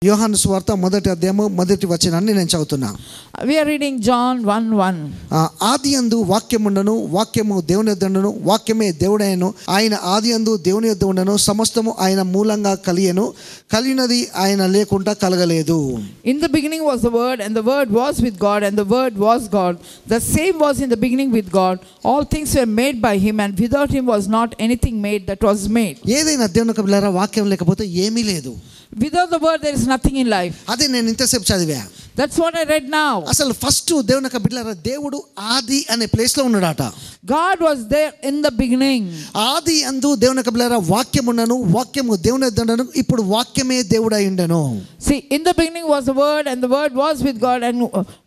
యోహాను సువార్త మొదటి అధ్యాయము మొదటి వచనాన్ని నేను చదువుతున్నా. We are reading John 1:1. ఆదియందు వాక్యముండెను, వాక్యము దేవుని యొద్ద ఉండెను, వాక్యమే దేవుడైనను, ఆయన ఆదియందు దేవుని యొద్ద ఉండెను, సమస్తము ఆయన మూలంగా కలిగెను, కలిగినది ఆయన లేకుండా కలగలేదు. In the beginning was the word, and the word was with God, and the word was God. The same was in the beginning with God. All things were made by him, and without him was not anything made that was made. ఏదైనా దేవుని బిడ్డలారా వాక్యం లేకపోతే ఏమీ లేదు. Without the word there is nothing in life. అదే నేను ఇంతసేపు చదివా. That's what I read now. అసలు ఫస్ట్ దేవుని బిడ్డలారా దేవుడు ఆది అనే ప్లేస్ లో ఉన్నాడట. God was there in the beginning. ఆది అందు దేవుని బిడ్డలారా వాక్యం ఉండను, వాక్యము దేవుని యొద్ద ఉండెను, ఇప్పుడు వాక్యమే దేవుడై ఉండెను. See, in the beginning was the word, and the word was with God, and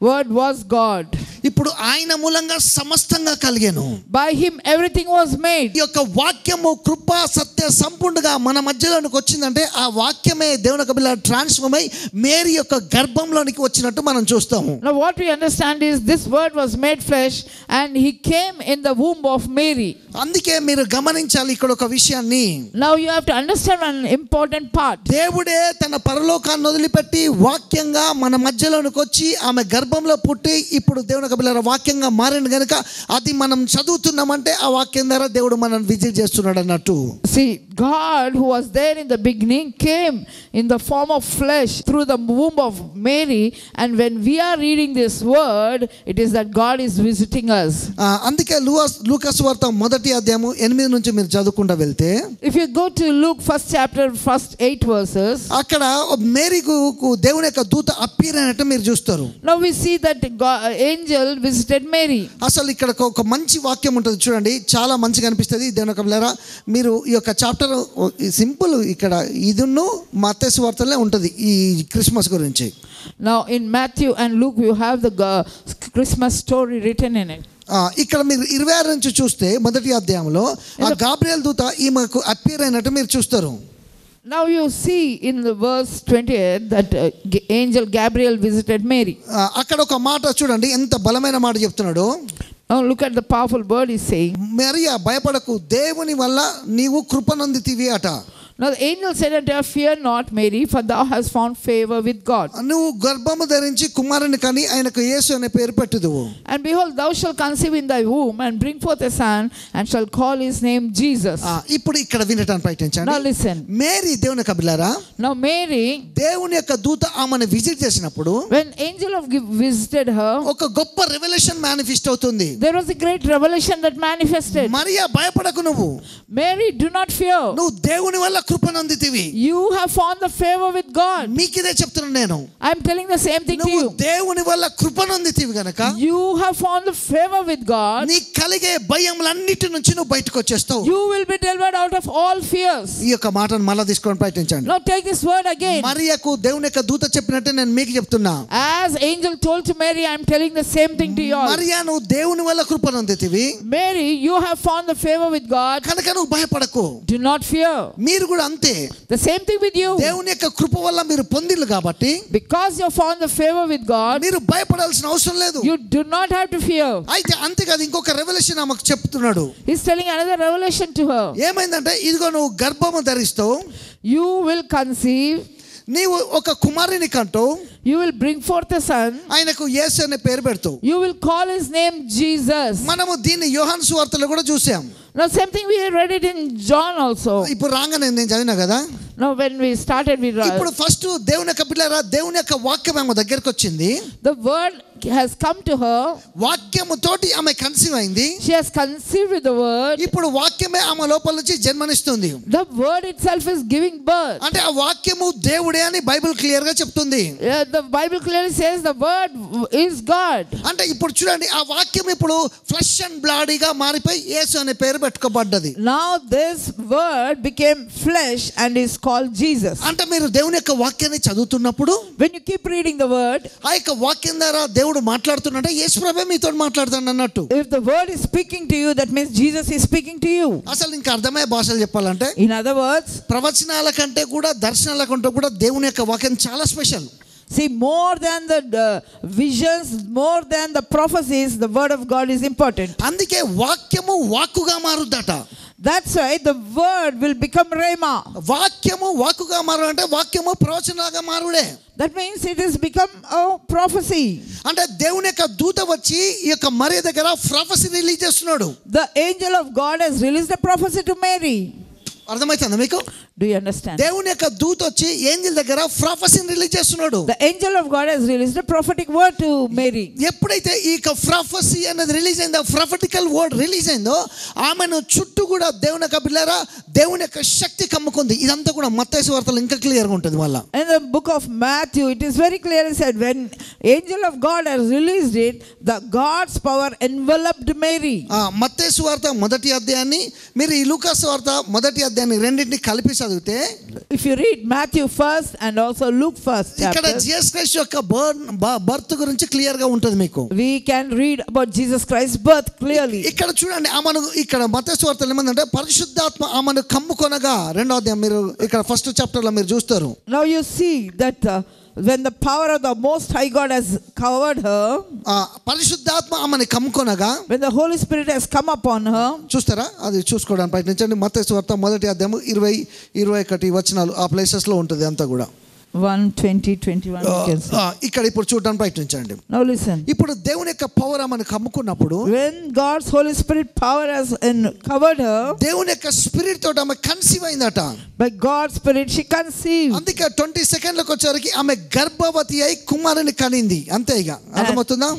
word was God. ఇప్పుడు ఆయన మూలంగా సమస్తంగా కలిగెను. By him everything was made. ఈ యొక్క వాక్యము కృప సత్య సంపూర్ణంగా మన మధ్యలోనికి వచ్చిందంటే ఆ వాక్యమే దేవుని బిడ్డలారా ట్రాన్స్ఫార్మ్ అయి మేరీ యొక్క గర్భంలోనికి వచ్చినట్టు మనం చూస్తాము. Now what we understand is this word was made flesh, and he came in the womb of Mary. అందుకే మీరు గమనించాలి ఇక్కడ ఒక విషయాన్ని. Now you have to understand one important part. దేవుడే తన పరలోకాన్ని వదిలిపెట్టి వాక్యంగా మన మధ్యలోనికి వచ్చి ఆమె గర్భంలో పుట్టి ఇప్పుడు దేవుని బిడ్డలారా వాక్యంగా మారింది కనుక అది మనం చదువుతున్నామంటే ఆ వాక్యం ద్వారా దేవుడు మనల్ని విజిట్ చేస్తున్నాడు అన్నట్టు. See, God who was there in the beginning came in the form of flesh through the womb of Mary, and when we are reading this word it is that God is visiting us. అందుకే లూకాసు వార్త మొదటి అధ్యాయము 8 నుంచి మీరు చదువుకుంటూ వెళ్తే, if you go to Luke first chapter first 8 verses, అక్కడ మేరీకు దేవుని యొక్క దూత అపియర్ అయినట్టు మీరు చూస్తారు. now we see that angel visited Mary. అసలు ఇక్కడ ఒక మంచి వాక్యం ఉంటుంది చూడండి, చాలా మంచిగా అనిపిస్తుంది. దేవుని యొక్క బిడ్డలారా మీరు ఈ యొక్క చాప్టర్ సింపుల్ ఇక్కడ ఇదును మత్తయి సువార్తలో ఉంటుంది ఈ క్రిస్మస్ గురించి. Now in Matthew and Luke you have the Christmas story written in it. ఇక్కడ మీరు 26 నుంచి చూస్తే మొదటి అధ్యాయంలో ఆ గాబ్రియల్ దూత ఈమెకు అపియర్ అయినట్టు మీరు చూస్తారు. Now you see in the verse 28 that angel Gabriel visited Mary. అక్కడ ఒక మాట చూడండి ఎంత బలమైన మాట చెప్తున్నాడు. Now look at the powerful word he's saying. Mariya భయపడకు, దేవుని వల్ల నీవు కృప నొందితివి అట. Now the angel said unto her, fear not, Mary, for thou hast found favor with God. నువ్వు గర్భము ధరించి కుమారుని కని ఆయనకు యేసు అనే పేరు పెట్టుదువు. And behold, thou shalt conceive in thy womb and bring forth a son, and shall call his name Jesus. ఇప్పుడు ఇక్కడ వినటానికి ప్రయత్నించండి. Now listen. మేరీ దేవుని యొక్క బిడ్డలారా, Now Mary, దేవుని యొక్క దూత ఆమెను విజిట్ చేసినప్పుడు when angel of visited her, ఒక గొప్ప రెవల్యూషన్ మేనిఫెస్ట్ అవుతుంది. there was a great revelation that manifested. Mariya భయపడకు, నువ్వు Mary, do not fear. నువ్వు దేవుని వల్ల కృప నొందితివి. You have found the favor with God. మీకిదే చెప్తున్నాను నేను. I am telling the same thing to నువ్వు you. దేవుని వల్ల కృప నొందితివి గనుక You have found the favor with God. నీ కలిగే భయములన్నిటి నుంచి నువ్వు బయటకు వచ్చేస్తావు. You will be delivered out of all fears. ఈ యొక్క మాటను మళ్ళా తీసుకొని ప్రయత్నించండి. Now take this word again. మరియకు దేవుని యొక్క దూత చెప్పినట్టే నేను మీకు చెప్తున్నా. As angel told to Mary, I am telling the same thing to you all. Mariya నువ్వు దేవుని వల్ల కృప నొందితివి. Mary, you have found the favor with God. కనుక నువ్వు భయపడకు. Do not fear. మీరు కూడా అంతే. The same thing with you. దేవుని యొక్క కృప వల్ల మీరు పొందిలు కాబట్టి Because you found the favor with God, మీరు భయపడాల్సిన అవసరం లేదు. you do not have to fear. అయితే అంతేకాదు ఇంకొక రెవల్యూషన్ ఆమెకు చెప్తున్నాడు. He's telling another revelation to her. ఏమైందంటే ఇదిగో నువ్వు గర్భము ధరిస్తావు, You will conceive, నీవు ఒక కుమారుని కంటావు, you will bring forth a son, ఆయనకు యేసు అనే పేరు పెడతావు. you will call his name Jesus. మనము దీన్ని యోహాను సువార్తలో కూడా చూసాం. Now same thing we read it in John also. ఇప్పుడు రాగానే నేను చదివినా కదా. Now when we started we read. ఇప్పుడు ఫస్ట్ దేవుని యొక్క బిడ్డలారా దేవుని యొక్క వాక్యం ఆమె దగ్గరికి వచ్చింది. The word has come to her. వాక్యము తోటి ఆమె కన్సీవ్ అయింది. She has conceived with the word. ఇప్పుడు వాక్యమే ఆమె లోపల నుంచి జన్మనిస్తుంది. The word itself is giving birth. అంటే ఆ వాక్యము దేవుడే అని బైబిల్ క్లియర్ గా చెప్తుంది. The Bible clearly says the word is God. అంటే ఇప్పుడు చూడండి ఆ వాక్యం ఇప్పుడు ఫ్లెష్ అండ్ బ్లడీగా మారిపోయి యేసు అనే పేరు పెట్టుకోబడ్డది. Now this word became flesh and is called Jesus. అంటే మీరు దేవుని యొక్క వాక్యాన్ని చదువుతున్నప్పుడు When you keep reading the word, ఆ యొక్క వాక్యం ద్వారా దేవుడు మాట్లాడుతున్నట్టే యేసు ప్రభువే మీతో మాట్లాడుతాడు అన్నట్టు. if the word is speaking to you, that means Jesus is speaking to you. అసలు ఇంకా అర్థమయ్యే భాషలు చెప్పాలంటే In other words, ప్రవచనాల కంటే కూడా దర్శనాల కంటే కూడా దేవుని యొక్క వాక్యం చాలా special. see, more than the visions, more than the prophecies, the word of God is important. అందుకే వాక్యము వాక్కుగా మారుద్దట. That's why the word will become rhema. వాక్యము వాక్కుగా మారాలంటే వాక్యము ప్రవచనలాగా మారుడే. That means it has become a prophecy. అంటే దేవుని యొక్క దూత వచ్చి ఈ యొక్క మరియ దగ్గర ప్రొఫెసీ రిలీజ్ చేస్తున్నాడు. The angel of God has released a prophecy to Mary. అర్థమవుతుందా మీకు? Do you understand? దేవుని యొక్క దూత వచ్చి ఏంజెల్ దగ్గర ప్రొఫెసీని రిలీజ్ చేస్తున్నాడు. The angel of God has released a prophetic word to Mary. ఎప్పుడైతే ఈ ప్రొఫెసీ అనేది రిలీజ్ అయిందో, ప్రొఫెటికల్ వర్డ్ రిలీజ్ అయిందో, ఆమెను చుట్టూ కూడా దేవుని యొక్క బిడ్డలారా దేవుని యొక్క శక్తి కమ్ముకుంది. ఇదంతా కూడా మత్తయి సువార్తలో ఇంకా క్లియర్గా ఉంటుంది. మళ్ళా In the book of Matthew it is very clearly said, when angel of God has released it, the God's power enveloped Mary. మత్తయి సువార్త మొదటి అధ్యాయాన్ని మీరు ఈ లూకా సువార్త మొదటి అధ్యాయాన్ని రెండింటిని కలిపి చదివితే, if you read Matthew first and also Luke first ఇక్కడ chapter, జీసస్ క్రైస్ట్ యొక్క బర్త్ గురించి క్లియర్ గా ఉంటుంది మీకు. we can read about Jesus Christ's birth clearly. ఇక్కడ చూడండి, ఆమెను ఇక్కడ మత్తయి సువార్తలో ఏమందంటే పరిశుద్ధాత్మ ఆమెను కమ్ముకొనగా, రెండో అధ్యాయం మీరు ఇక్కడ ఫస్ట్ చాప్టర్ లో మీరు చూస్తారు. Now you see that when the power of the Most High God has covered her, పరిశుద్ధాత్మ ఆమెను కమ్ముకొనగా, when the Holy Spirit has come upon her, చూస్తారా? అది చూసుకోవడానికి ప్రయత్నించండి. మత్తయి సువార్త మొదటి అధ్యాయం 20-21 వచనాలు ఆ ప్లేసెస్ లో ఉంటుంది అంతా కూడా. 1:20-21 you can see. ఇక్కడ ఇప్పుడు చూడడానికి ప్రయత్నించండి. Now listen. ఇప్పుడు దేవుని యొక్క పవర్ ఆమెను కమ్ముకున్నప్పుడు, When God's Holy Spirit power has covered her, దేవుని యొక్క స్పిరిట్ తోటి ఆమె కన్సీవ్ అయిందట. by God's Spirit she conceived. అందుకే 20 సెకండ్లకు వచ్చేసరికి ఆమె గర్భవతి అయి కుమారుని కనింది. అంతే ఇక అర్థమవుతుందా?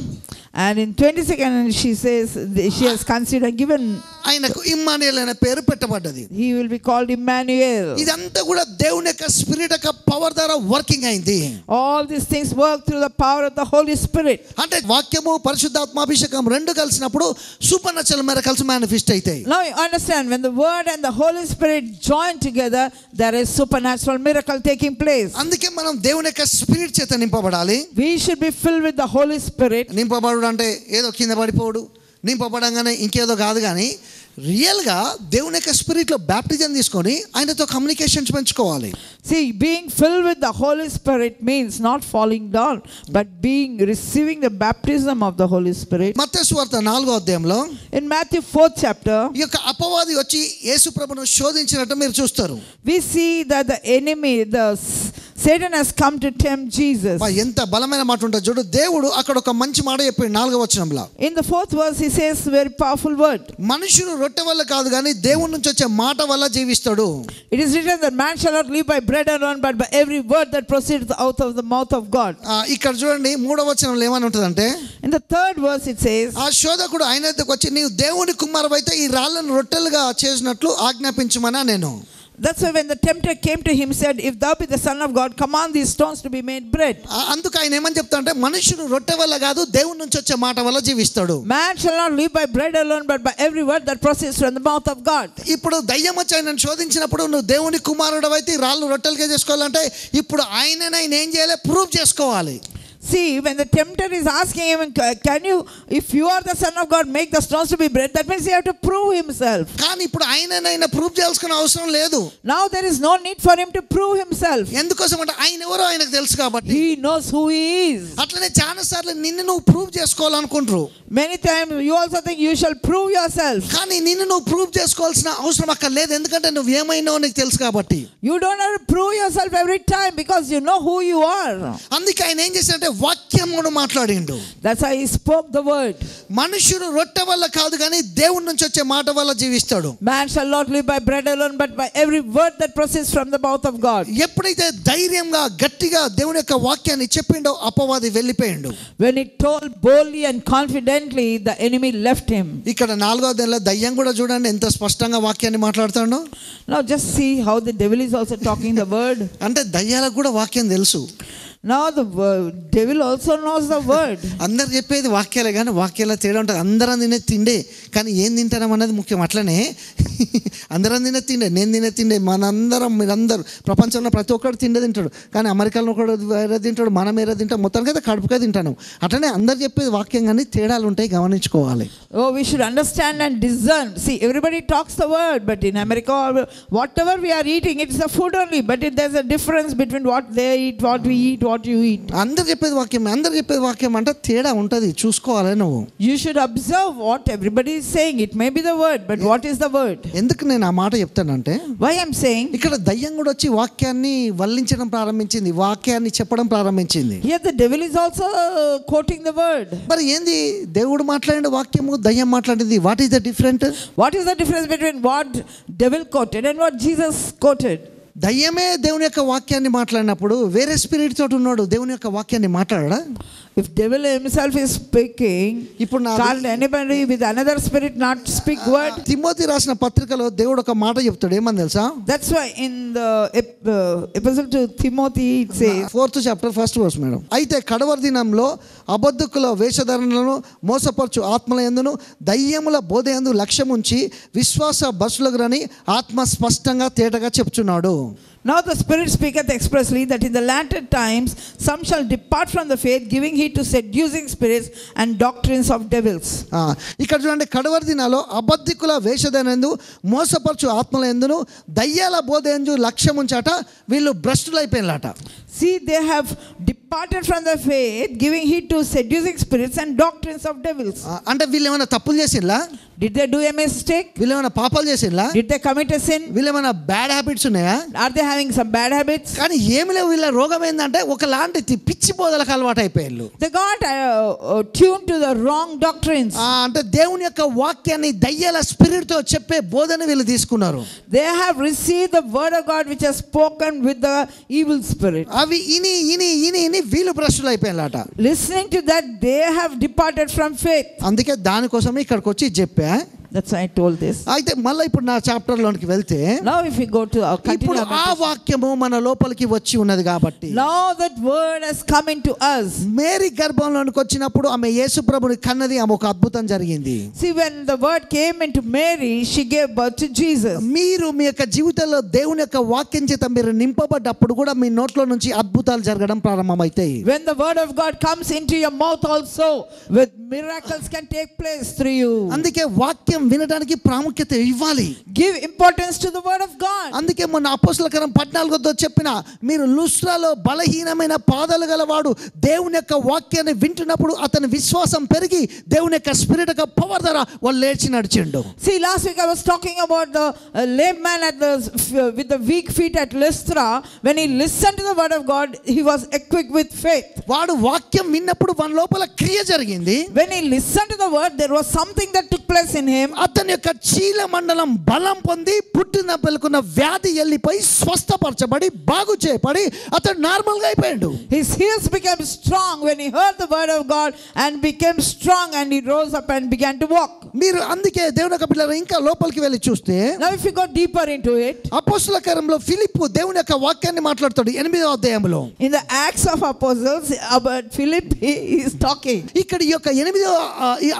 And in 20 seconds she says she has conceived and given, ఆయనకు ఇమ్మానుయేల్ అనే పేరు పెట్టబడ్డది. he will be called Emmanuel. ఇదంతా కూడా దేవుని యొక్క స్పిరిట్ యొక్క పవర్ ద్వారా వర్కింగ్ అయింది. All these things work through the power of the Holy Spirit. అంటే వాక్యము పరిశుద్ధాత్మాభిషేకం రెండు కలిసినప్పుడు సూపర్ న్యాచురల్ మిరకల్స్ మేనిఫెస్ట్ అవుతాయి. Now you understand, when the word and the Holy Spirit join together, there is supernatural miracle taking place. అందుకే మనం దేవుని యొక్క spirit చేత నింపబడాలి. We should be filled with the Holy Spirit. నింపబడు అంటే ఏదో కింద పడిపోడు, నింపబడంగానే ఇంకేదో కాదు, కానీ రియల్గా దేవుని యొక్క స్పిరిట్లో బ్యాప్టిజం తీసుకొని ఆయనతో కమ్యూనికేషన్స్ పెంచుకోవాలి. See, being filled with the Holy Spirit means not falling down, but receiving the baptism of the Holy Spirit. మత్తయి సువార్త 4వ అధ్యాయంలో In Matthew 4th chapter, ఈ యొక్క అపవాది వచ్చి యేసు ప్రభువును శోధించినట్టు మీరు చూస్తారు. we see that the enemy, Satan has come to tempt Jesus. ఎంత బలమైన మాట ఉంటుంది చూడు. దేవుడు అక్కడ ఒక మంచి మాట చెప్పాడు 4వ వచనంలో. In the 4th verse he says very powerful word. మనుషుడు రొట్టె వల్ల కాదు కానీ దేవుని నుంచి వచ్చే మాట వల్ల జీవిస్తాడు. It is written that man shall not live by bread alone, but by every word that proceeds out of the mouth of God. ఇక్కడ చూడండి 3వ వచనంలో ఏమని ఉంటుందంటే, In the 3rd verse it says, ఆ శోధకుడు ఆయన దగ్గరికి వచ్చి నీవు దేవుని కుమారువైతే ఈ రాళ్ళను రొట్టెలుగా చేసినట్లు ఆజ్ఞాపించమనా నేను. that's why when the tempter came to him, said, if thou be the Son of God, command these stones to be made bread. అందుకు ఆయన ఏమని చెప్తా అంటే మనుషుడు రొట్టె వల్ల కాదు దేవుని నుంచి వచ్చే మాట వల్ల జీవిస్తాడు. Man shall not live by bread alone, but by every word that proceeds from the mouth of God. ఇప్పుడు దయ్యం వచ్చి ఆయనను శోధించినప్పుడు నువ్వు దేవుని కుమారుడు అయితే రాళ్ళు రొట్టెలుగా చేసుకోవాలంటే ఇప్పుడు ఆయన ఏం చేయాలి? ప్రూవ్ చేసుకోవాలి. See, when the tempter is asking him, can you, if you are the Son of God, make the stones to be bread, that means he have to prove himself. కానీ ఇప్పుడు ఆయన ప్రూవ్ చేయాల్సిన అవసరం లేదు. Now there is no need for him to prove himself. ఎందుకోసం అంటే ఆయన ఎవరో ఆయనకు తెలుసు కాబట్టి. He knows who he is. అట్లనే చాలా సార్లు నిన్ను నువ్వు prove చేసుకోవాలనుకుంటారు. Many times you also think you shall prove yourself. కానీ నిన్ను నువ్వు ప్రూవ్ చేసుకోవాల్సిన అవసరం అక్కడ లేదు, ఎందుకంటే నువ్వు ఏమైనావో నీకు తెలుసు కాబట్టి. You don't have to prove yourself every time because you know who you are. అందుకే ఆయన ఏం చేశాడంటే వాక్యమును మాట్లాడిండు. That's why he spoke the word. మనుషుడు రొట్టె వల్ల కాదు కానీ దేవుని నుంచి వచ్చే మాట వల్ల జీవిస్తాడు. Man shall not live by bread alone, but by every word that proceeds from the mouth of God. ఎప్పుడైతే ధైర్యంగా గట్టిగా దేవుని యొక్క వాక్యాన్ని చెప్పిండో అపవాది వెళ్ళిపోయిండు. When he told boldly and confidently, the enemy left him. ఇక్కడ 4వ అధ్యాయంలో దయ్యం కూడా చూడండి ఎంత స్పష్టంగా వాక్యాన్ని మాట్లాడుతాడో. Now just see how the devil is also talking the word. అంటే దయ్యాలకు కూడా వాక్యం తెలుసు. Now the devil also knows the word. అందరు చెప్పేది వాక్యాలే కానీ వాక్యాల తేడా ఉంటుంది. అందరం తినే తిండే కానీ ఏం తింటాం అన్నది ముఖ్యం. అట్లనే అందరం తినే తిండే, నేను తినే తిండే, మనందరం మీరందరూ ప్రపంచంలో ప్రతి ఒక్కరు తిండే తింటాడు. కానీ అమెరికాలో ఒకడు వేరే తింటాడు, మనం వేరే తింటాం, మొత్తానికి అయితే కడుపుకే తింటాను. అట్లనే అందరు చెప్పేది వాక్యం కానీ తేడాలు ఉంటాయి, గమనించుకోవాలి. Oh, we should understand and discern. See, everybody talks the word, but in America, whatever we are eating, it's the food only. But there's a difference between what they eat, what we eat, what you eat. అందరు చెప్పేది వాక్యం అంటే తేడా ఉంటుంది, చూసుకోవాలి నువ్వు. You should observe what everybody is saying. It may be the word, but what is the word? ఎందుకు నేను ఆ మాట చెప్తానంటే, why I'm saying, ఇక్కడ దయ్యం కూడా వచ్చి వాక్యాన్ని వల్లించడం ప్రారంభించింది, వాక్యాన్ని చెప్పడం ప్రారంభించింది. here the devil is also quoting the word. మరి ఏంది దేవుడు మాట్లాడిన వాక్యము దయ్యం మాట్లాడింది? What is the different? What is the difference between what devil quoted and what Jesus quoted? దయ్యమే దేవుని యొక్క వాక్యాన్ని మాట్లాడినప్పుడు వేరే స్పిరిట్ తోటి ఉన్నాడు దేవుని యొక్క వాక్యాన్ని మాట్లాడడా? If devil himself is speaking, can't anybody with another spirit not speak word? Timothy రాసిన పత్రికలో దేవుడు ఒక మాట చెప్తాడు, ఏమని తెలుసా? That's why in the epistle to Timothy it says, 4th chapter 1st verse madam, అయితే కడవరి దినంలో అబద్ధకుల వేషధారణలను మోసపరచు ఆత్మల యందును దయ్యముల బోధ యందు లక్ష్యముంచి విశ్వాస బసులగురని ఆత్మ స్పష్టంగా తేటగా చెప్తున్నాడు. Now the Spirit speaketh expressly that in the latter times some shall depart from the faith, giving heed to seducing spirits and doctrines of devils. ఇక్కడ చూడండి, కడవరి దినాల్లో అబద్ధికుల వేషధనందు మోసపరచు ఆత్మల యందును దయ్యాల బోధ యందు లక్ష్యముంచట వీళ్ళు భ్రష్టులైపోయినలాట. See, they have departed from the faith, giving heed to seducing spirits and doctrines of devils. అంటే వీళ్ళు ఏమైనా తప్పులు చేసిల్లా? Did they do a mistake? వీళ్ళు ఏమైనా పాపాలు చేసిల్లా? Did they commit a sin? వీళ్ళు ఏమైనా బ్యాడ్ హ్యాబిట్స్ ఉన్నాయా? Are they having some bad habits? కానీ ఏమి లేవు. వీళ్ళ రోగం ఏంటంటే ఒకలాంటి పిచ్చి బోధలకు అలవాటు అయిపోయారు. They got tuned to the wrong doctrines. అంటే దేవుని యొక్క వాక్యాన్ని దయ్యాల స్పిరిట్ తో చెప్పే బోధన వీళ్ళు తీసుకున్నారు. They have received the word of God which has spoken with the evil spirit. అవి ఇని ఇని ఇని ఇని వీళ్ళు భ్రష్టులు అయిపోయారట. Listening to that, they have departed from faith. అందుకే దానికోసమే ఇక్కడికి వచ్చి చెప్పా. That's why I told this. అయితే మళ్ళీ ఇప్పుడు నా చాప్టర్ లోనికి వెళ్తే, now if we go to our ఇప్పుడు ఆ వాక్యము మన లోపలికి వచ్చి ఉన్నది కాబట్టి, now that word has come into us. Mary గర్భంలోనికి వచ్చినప్పుడు ఆమె యేసు ప్రభుని కన్నది, ఆమె ఒక అద్భుతం జరిగింది. See, when the word came into Mary, she gave birth to Jesus. మీరు మీ యొక్క జీవితంలో దేవుని యొక్క వాక్యం చేత మీరు నింపబడ్డప్పుడు కూడా మీ నోట్లో నుంచి అద్భుతాలు జరగడం ప్రారంభమవుతాయి. When the word of God comes into your mouth also, with miracles can take place through you. అందుకే వాక్యం వినడానికి ప్రాముఖ్యత ఇవ్వాలి. Give importance to the word of God. అందుకే మొన్న అపోస్తల కార్యం 14తో చెప్పిన, మీరు లుస్ట్రాలో బలహీనమైన పాదాలు గలవాడు దేవుని యొక్క వాక్యాన్ని వింటున్నప్పుడు అతని విశ్వాసం పెరిగి దేవుని యొక్క స్పిరిట్ యొక్క పవర్ ద్వారా వాళ్ళు లేచి నడిచిండు. See, last week I was talking about the lame man with the weak feet at Lystra. When he listened to the word of God, he was equipped with faith. వాడు వాక్యం విన్నప్పుడు వాని లోపల క్రియ జరిగింది. When he listened to the word, there was something that took place in him. అతని యొక్క చీల మండలం బలం పొంది పుట్టిన పెళ్ళకున్న వ్యాధి వెళ్ళిపోయి స్వస్థపరచబడి బాగు చేయబడి అతడు నార్మల్ గా అయిపోయాడు. His heels became strong when he heard the word of God and became strong, and he rose up and began to walk. మీరు అందుకే దేవుని యొక్క పిల్లలు ఇంకా లోపలికి వెళ్ళి చూస్తే, now if you go deeper into it, అపోస్తల కార్యంలో ఫిలిప్పు దేవుని యొక్క వాక్యాన్ని మాట్లాడతాడు 8వ అధ్యాయంలో. in the Acts of Apostles, about Philip he is talking. ఇక్కడ ఈ యొక్క 8వ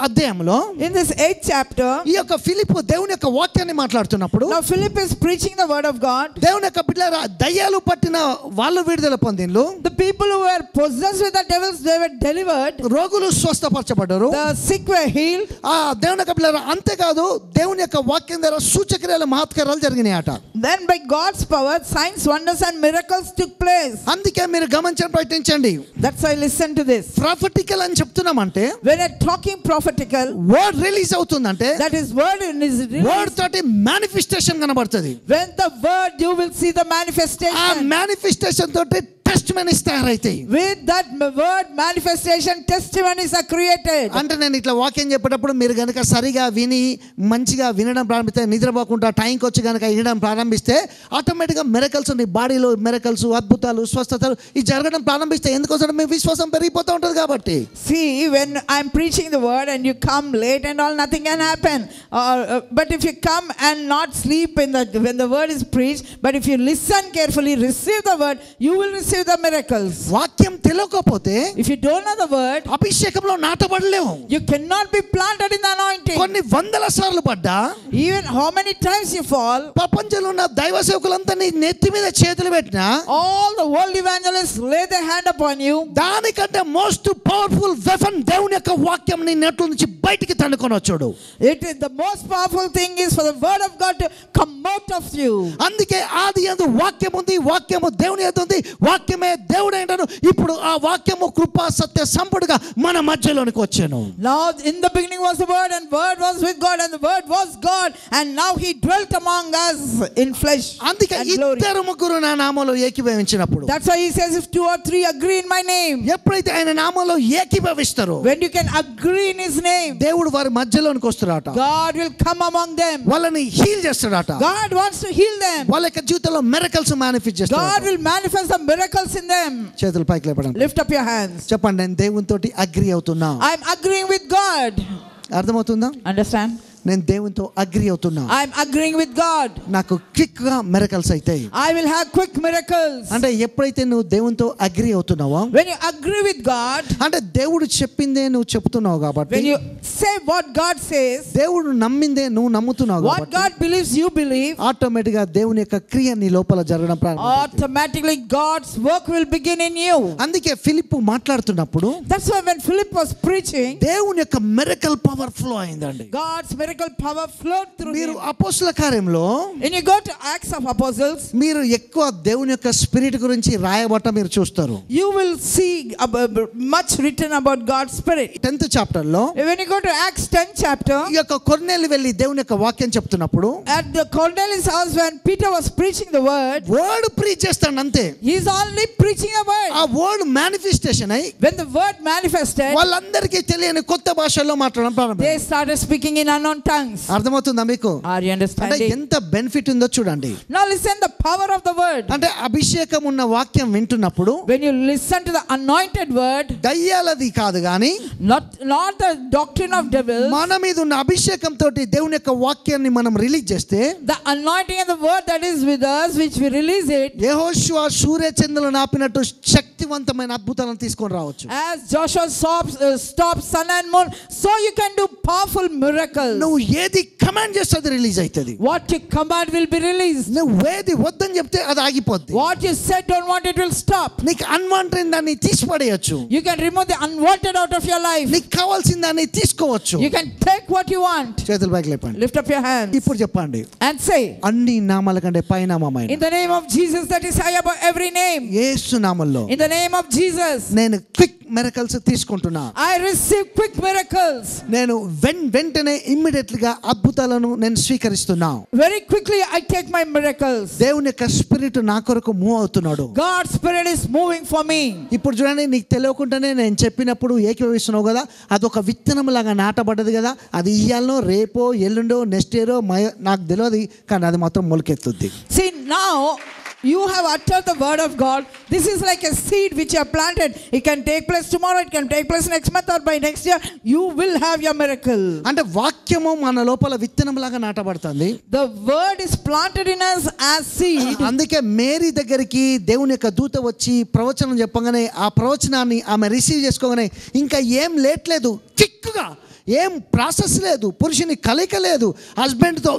అధ్యాయంలో in this 8th chapter, ఈ యొక్క ఫిలిప్పు దేవుని యొక్క వాక్యాన్ని మాట్లాడుతున్నప్పుడు, now Philip is preaching the word of God. దేవుని యొక్క పిల్లలు దయ్యాలు పట్టిన వాళ్ళు విడుదల పొందిండ్రు. The people who were possessed with the devils, they were delivered. రోగులు స్వస్థపరచబడ్డారు. The sick were healed. దేవుని యొక్క పిల్లలు అంతేకాదు దేవుని యొక్క వాక్యం ద్వారా సూచక్రియలు మహత్కారాలు జరిగినాయట. Then by God's power, signs, wonders and miracles took place. అందుకే మీరు గమనించండి, ప్రయత్నించండి. That's why listen to this. ప్రాఫెటికల్ అని చెప్తున్నామంటే, when I'm talking prophetical, word release అవుతుందంటే that is word is released. Word తోటి మేనిఫెస్టేషన్ కనబడుతుంది. when the word, you will see the manifestation. ఆ మేనిఫెస్టేషన్ తోటి testimonies తయారైతాయి. with that word manifestation, testimonies are created. అంటే నేను ఇట్లా వాక్యం చెప్పేటప్పుడు మీరు గనుక సరిగా విని మంచిగా వినడం ప్రారంభిస్తే, నిద్రపోకుండా టైంకి వచ్చి గనుక వినడం ప్రారంభిస్తే ఆటోమేటిక్గా మిరకల్స్ నీ బాడీలో మిరకల్స్, అద్భుతాలు, స్వస్థతలు ఈ జరగడం ప్రారంభిస్తే, ఎందుకోసం మీ విశ్వాసం పెరిగిపోతూ ఉంటుంది కాబట్టి. See, when I'm preaching the word and you come late and all, nothing can happen. But if you come and not sleep when the word is preached, but if you listen carefully, receive the word, you will receive the miracles. వాక్యం తెలియకపోతే, if you don't know the word, అభిషేకంలో నాటబడలేవు. you cannot be planted in the anointing. కొన్ని వందల సార్లు పడ్డా, even how many times you fall, ప్రపంచంలో ఉన్న దైవ సేవకులంతా నీ నెత్తి మీద చేతులు పెట్టినా, all the world evangelists lay their hand upon you, దానికంటే మోస్ట్ పవర్ఫుల్ వెపన్ దేవుని యొక్క వాక్యం నీ నెట్ల నుంచి బయటికి తన్నుకొని వచ్చాడు. it is the most powerful thing is for the word of God to come out of you. అందుకే ఆది యందు వాక్యం ఉంది, వాక్యము దేవుని యందు ఉంది, వాక్యమే దేవుడైన ఉన్నాడు. ఇప్పుడు ఆ వాక్యము కృపా సత్య సంపూర్ణంగా మన మధ్యలోనికి వచ్చాను. Now in the beginning was the word, and word was with God, and the word was God, and now he dwelt among us in flesh అందుకే and glory. ఇద్దరు ముగ్గురు నా నామములో ఏకీభవించినప్పుడు, That's why he says, if 2 or 3 agree in my name, ఎప్పుడైతే ఆయన నామములో ఏకీభవిస్తారో when you can agree in his name, దేవుడు వారి మధ్యలోనికి వస్తాడట. God will come among them. వాళ్ళని హీల్ చేస్తాడట. God wants to heal them. వాళ్ళ యొక్క జీవితంలో మిరకల్స్ మేనిఫెస్ట్ God చేస్తాడు. will manifest the miracles in them. చేతులు పైకి లేపండి. Lift up your hands. చెప్పండి, నేను దేవునితోటి అగ్రి అవుతున్నా. I'm agreeing with God. అర్థమవుతుందా? Understand? నేను దేవునితో అగ్రి అవుతున్నా. I'm agreeing with God. నాకు క్విక్ గా మిరకల్స్ అవుతాయి. I will have quick miracles. అంటే ఎప్పుడైతే నువ్వు దేవునితో agri అవుతున్నావో, When you agree with God, అంటే దేవుడు చెప్పిందే నువ్వు చెప్తున్నావు కాబట్టి, when you say what God says, దేవుడు నమ్మిందే నువ్వు నమ్ముతున్నావు what కాబట్టి, God believes you believe, automatic గా దేవుని యొక్క క్రియ నీ లోపల జరగడం ప్రారంభమవుతుంది. automatically God's work will begin in you. అందుకే ఫిలిప్పు మాట్లాడుతున్నప్పుడు That's why when Philip was preaching, దేవుని యొక్క మిరకల్ పవర్ ఫ్లో అయిందండి. God's miracle power flowed through మీరు him. అపోస్తల కార్యంలో When you go to Acts of Apostles, మీరు ఎక్కువ దేవుని యొక్క స్పిరిట్ గురించి రాయబట్ట మీరు చూస్తారు. you will see much written about God's Spirit. 10th chapter లో When you go to Acts 10th chapter, ఈ యొక్క కొర్నేలి వెళ్ళి దేవుని యొక్క వాక్యం చెప్తున్నప్పుడు at the Cornelius' house when Peter was preaching the word, word preach చేస్తాడు అంతే. he's only preaching a word. ఆ వర్డ్ మేనిఫెస్టేషన్ అయి When the word manifested, వాళ్ళందరికీ తెలియని కొత్త భాషల్లో మాట్లాడడం ప్రారంభం. they started speaking in unknown tongues. అర్థమవుతుందా మీకు? Are you అంటే understanding? ఎంత బెనిఫిట్ ఉందో చూడండి. Now listen the power of the word. అంటే అభిషేకం ఉన్న వాక్యం వింటున్నప్పుడు When you listen to the anointed word, దయ్యాలది కాదు గాని not the doctrine of devils, మన మీద ఉన్న అభిషేకం తోటి దేవుని యొక్క వాక్యాన్ని మనం రిలీజ్ చేస్తే, the anointing and the word that is with us, which we release it, యెహోషువ సూర్య చంద్రులను ఆపినట్టు శక్తివంతమైన అద్భుతాలను తీసుకొని రావచ్చు. as Joshua stopped sun and moon, so you can do powerful miracles. నువ్వు ఏది కమాండ్ చేస్తే అది రిలీజ్ అవుతుంది. What you command will be released. నువ్వు ఏది వద్దని చెప్తే అది ఆగిపోద్ది. What you said don't want, it will stop. నీకు అన్వాంటెడ్ దాన్ని తీసి పడేయచ్చు. You can remove the unwanted out of your life. నీకు కావాల్సిన దాన్ని తీసుకోవచ్చు. You can take what you want. చేతులు పైకి లేపండి. Lift up your hands ఇప్పుడు చెప్పండి, and say, అన్ని నామాల కంటే పైనామమైన in the name of Jesus that is high above every name, యేసు నామములో in the name of Jesus, నేను క్విక్ మిరకల్స్ తీసుకుంటున్నా. I receive quick miracles. నేను వెంటనే ఇమ్మీడియట్ గా అద్భుతాలను నేను స్వీకరిస్తున్నా. Very quickly I take my miracles. దేవుని యొక్క స్పిరిట్ నా కొరకు మూవ్ అవుతున్నాడు. God's Spirit is moving for me. ఇప్పుడు చూడండి, నీకు తెలియకుండానే నేను చెప్పినప్పుడు ఏకీభవిస్తున్నావు కదా, అదొక విత్తనం లాగా నాటబడ్డది కదా. అది ఇయ్యాలనో రేపో ఎల్లుండో నెక్స్ట్ ఇయరో నాకు తెలియదు, కానీ అది మాత్రం మొలకెత్తుద్ది. See, now you have uttered the word of God. This is like a seed which you have planted. It can take place tomorrow, it can take place next month, or by next year you will have your miracle. అంటే వాక్యము మన లోపల విత్తనం లాగా నాటబడుతుంది. The word is planted in us as seed. అందుకే Mary దగ్గరికి దేవుని యొక్క దూత వచ్చి ప్రవచనం చెప్పగానే ఆ ప్రవచనాన్ని ఆమె రిసీవ్ చేసుకోగానే ఇంకా ఏం లేట్లేదు, చిక్కుగా ఏం ప్రాసెస్ లేదు, పురుషుని కలయిక లేదు, హస్బెండ్తో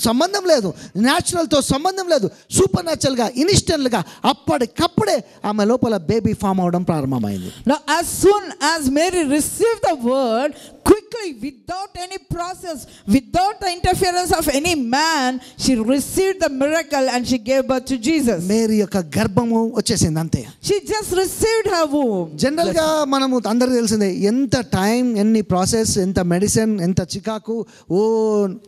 సంబంధం లేదు, న్యాచురల్తో సంబంధం లేదు, సూపర్ న్యాచురల్గా ఇన్స్టెంట్గా అప్పటికప్పుడే ఆమె లోపల బేబీ ఫామ్ అవడం ప్రారంభమైంది. Now as soon as Mary received the word, quickly, without any process, without the interference of any man, she received the miracle and she gave birth to Jesus. Mary యొక్క గర్భము వచ్చేసింది అంతే. She just received her womb. General గా మనము అందరికీ తెలిసిందే, ఎంత time, ఎన్ని ప్రాసెస్, ఎంత మెడిసిన్, ఎంత చికాకు,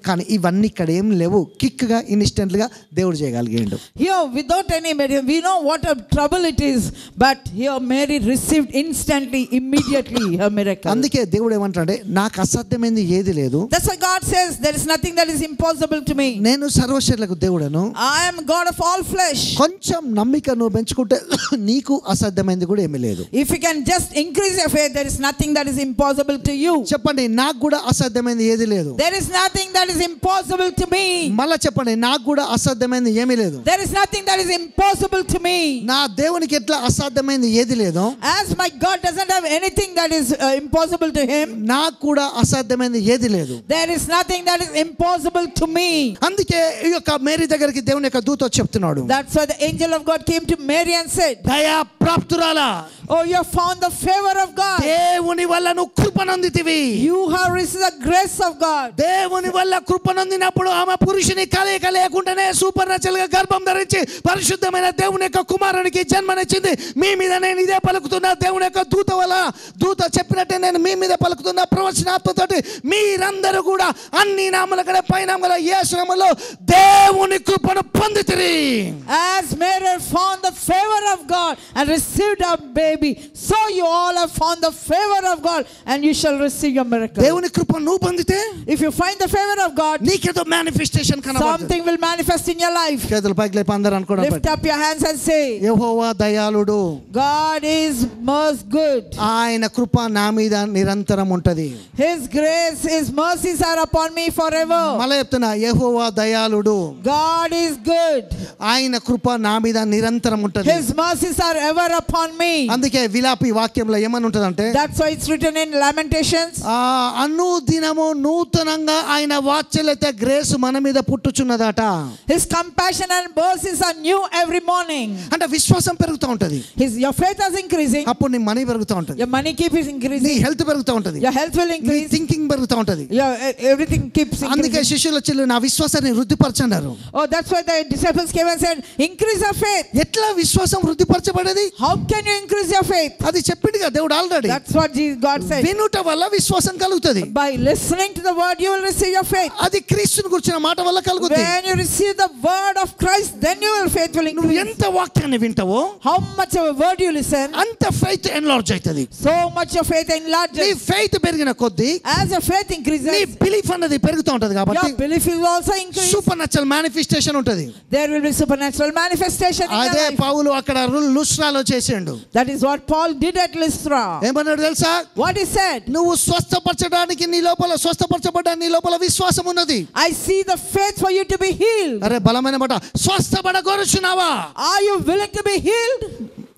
కానీ ఇవన్నీ ఇక్కడ ఏం లేవు. కిక్ గా ఇన్స్టెంట్ గా దేవుడు చేయగలిగాడు. Here without any medicine, we know what a trouble it is, but here Mary received instantly, immediately her miracle. అందుకే దేవుడు ఏమంటాడే, నాకు అసాధ్యమైంది ఏది లేదు. That's why God says there is nothing that is impossible to me. నేను సర్వశక్తులకు దేవుడను. I am God of all flesh. కొంచెం నమ్మిక నువ్వు పెంచుకుంటే నీకు అసాధ్యమైంది కూడా ఏమీ లేదు. If you can just increase your faith, there is nothing that is impossible to you. చెప్పండి, నాకు కూడా అసాధ్యమైంది ఏది లేదు. There is nothing that is impossible to me. మళ్ళా చెప్పండి, నాకు కూడా అసాధ్యమైంది ఏమీ లేదు. There is nothing that is impossible to me. నా దేవునికి ఎట్లా అసాధ్యమైంది ఏది లేదు. As my God doesn't have anything that is impossible to him, నాకు కూడా కూడా అసాధ్యమైనది ఏది లేదు. There is nothing that is impossible to me. అందుకే ఈ యొక్క మేరీ దగ్గరికి దేవుని యొక్క దూత చెప్తున్నాడు. That's why the angel of God came to Mary and said, దయా ప్రాప్తురాలా, oh, you have found the favor of God. దేవుని వల్ల నువ్వు కృపనొందితివి. You have received the grace of God. దేవుని వల్ల కృపనొందినప్పుడు ఆమె పురుషుని కలయిక లేకుండానే సూపర్ న్యాచురల్ గా గర్భం ధరించి పరిశుద్ధమైన దేవుని యొక్క కుమారునికి జన్మనిచ్చింది. మీ మీద నేను ఇదే పలుకుతున్నా, దేవుని యొక్క దూత చెప్పినట్టే నేను మీ మీద పలుకుతున్నా ప్రవచనాత్మతోటి. మీరందరూ కూడా అన్ని నామముల కంటే పై నామముల యేసు నామములో దేవుని కృపను పొందితిరి. As Mary found the favor of God and received a baby, so you all have found the favor of God and you shall receive your miracle. దేవుని కృపను నువ్వు పొందితే, if you find the favor of God, నీకేదో manifestation కనబడుతుంది. something will manifest in your life. చేతులు పైకి లేపి అందరూ అనుకోవడం. Lift up your hands and say, యెహోవా దయాళుడు, God is most good. ఆయన కృప నా మీద నిరంతరం ఉంటది. His grace, His mercies are upon me forever. మళ్ళీ చెప్తున్నా, యెహోవా దయాళుడు, God is good. ఆయన కృప నా మీద నిరంతరం ఉంటది. His mercies are ever upon me. అందుకే విలాపి వాక్యంలో ఏమని ఉంటదంటే, that's why it's written in Lamentations, అనుదినము నూతనంగా ఆయన వాత్సల్యత గ్రేస్ మన మీద పుట్టుచున్నదట. His compassion and mercies are new every morning. అంటే విశ్వాసం పెరుగుతూ ఉంటది. Your faith is increasing. అప్పుడు నీ మనీ పెరుగుతూ ఉంటది. Your money keeps increasing. నీ హెల్త్ పెరుగుతూ ఉంటది. Your health will increase. నీ థింకింగ్ పెరుగుతూ ఉంటది. Everything keeps increasing. అందుకే శిష్యులు వచ్చి నా విశ్వాసాన్ని వృద్ధిపరచన్నారు. Oh, that's why the disciples came and said, increase your faith. ఎట్లా విశ్వాసం వృద్ధిపరచబడేది? How can you increase your faith? అది చెప్పిండుగా దేవుడు already. That's what God said. వినుట వల్ల విశ్వాసం కలుగుతది. By listening to the word you will receive your faith. అది క్రీస్తుని గురించిన మాట వల్ల కలుగుతుంది. When you receive the word of Christ, then you will faith will నువ్వు increase. ఎంత వాక్యాన్ని వింటావో, how much of a word you listen, అంత ఫెయిత్ ఎన్లార్జ్ అవుతది. so much your faith enlarges. నీ ఫెయిత్ పెరిగిన కొద్దీ, as your faith increases, నీ belief అన్నది పెరుగుతూ ఉంటది. కాబట్టి your belief will also increase. Super natural manifestation ఉంటది. there will be supernatural manifestation in your అదే life. పౌలు అక్కడ లుస్ట్రాలో చేసిండు. that is what Paul did at Lystra. ఏమన్నాడు తెలుసా? what he said, నువ్వు స్వస్థపరచడానికి నీ లోపల స్వస్థపరచబడ్డా నీ లోపల విశ్వాసం ఉన్నది. I see the faith for you to be healed. అరే బలమైన మాట, స్వస్థపడగోరుచున్నావా? are you willing to be healed?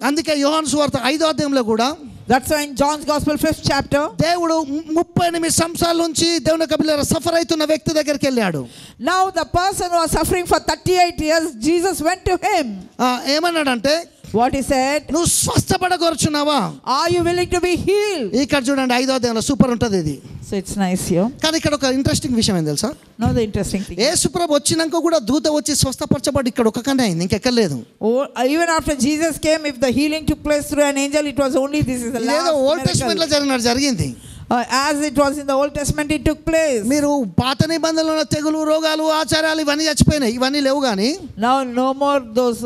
అందుకే యోహాను సువార్త 5వ అధ్యాయంలో కూడా, that's why in John's Gospel 5th chapter, దేవుడు 38 సంవత్సరాల నుంచి దేవుని కబిల సఫర్ అవుతున్న వ్యక్తి దగ్గరికి వెళ్ళాడు. now the person who was suffering for 38 years, Jesus went to him. ఏమన్నాడంటే, what he said, నువ్వు స్వస్థపడగోరుచున్నావా? are you willing to be healed? ఇక్కడ చూడండి 5వ అధ్యాయంలో సూపర్ ఉంటది ఇది. so it's nice here. కానీ ఇక్కడ ఒక ఇంట్రెస్టింగ్ విషయం ఏం తెలుసా? now the interesting thing, యేసుప్రభు వచ్చినాక కూడా దూత వచ్చి స్వస్థపరచబడి ఇక్కడ ఒక్కనే అయింది, ఇంకెక్కడ లేదు. even after Jesus came, if the healing took place through an angel, it was only this is the last ఏదో ఓల్డ్ టెస్టమెంట్ లో జరిగింది. as it was in the Old Testament, it took place. మీరు పాత నిబంధనలో తెగులు, రోగాలు, ఆచారాలు ఇవన్నీ చచ్చిపోయినాయి, ఇవన్నీ లేవు. కానీ now no more those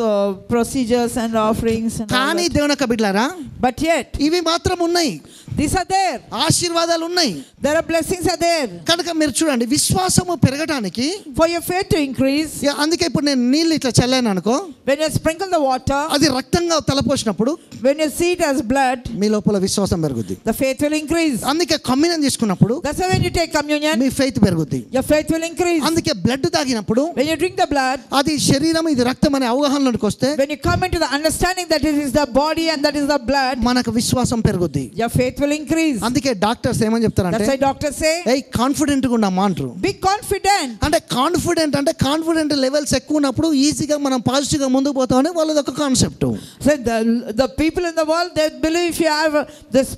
procedures and offerings and కానీ దేవుని యొక్క బిడ్డలారా, but yet ఇవి మాత్రం ఉన్నాయి. these are there. ఆశీర్వాదాలు ఉన్నాయి. there are blessings are there. కనుక మీరు చూడండి, విశ్వాసము పెరగడానికి, for your faith to increase, అందుకే ఇప్పుడు నేను నీళ్ళు ఇట్లా చల్లాను అనుకో, when you sprinkle the water, అది రక్తంగా తలపోసినప్పుడు, when you see it as blood, మీ లోపల విశ్వాసం పెరుగుద్ది. the faith will increase. అందుకే కమ్యూనియన్ తీసుకున్నప్పుడు, that's why when you take communion, me faith పెరుగుద్ది. your faith will increase. అందుకే బ్లడ్ తాగినప్పుడు, when you drink the blood, అది శరీరం ఇది రక్తం అనే అవగాహనలోకి వస్తే, when you come into the understanding that it is the body and that is the blood, మనకు విశ్వాసం పెరుగుద్ది. your faith will increase. అందుకే డాక్టర్స్ ఏమని చెప్తారంటే, that's why doctors say, ఏయ్ కాన్ఫిడెంట్ గా ఉండమ్మా అంటారు. be confident. అంటే కాన్ఫిడెంట్ లెవెల్స్ ఎక్కువ ఉన్నప్పుడు ఈజీగా మనం పాజిటివ్ గా ముందుకు పోతామని వాళ్ళది ఒక concept. so the people in the world, they believe if you have this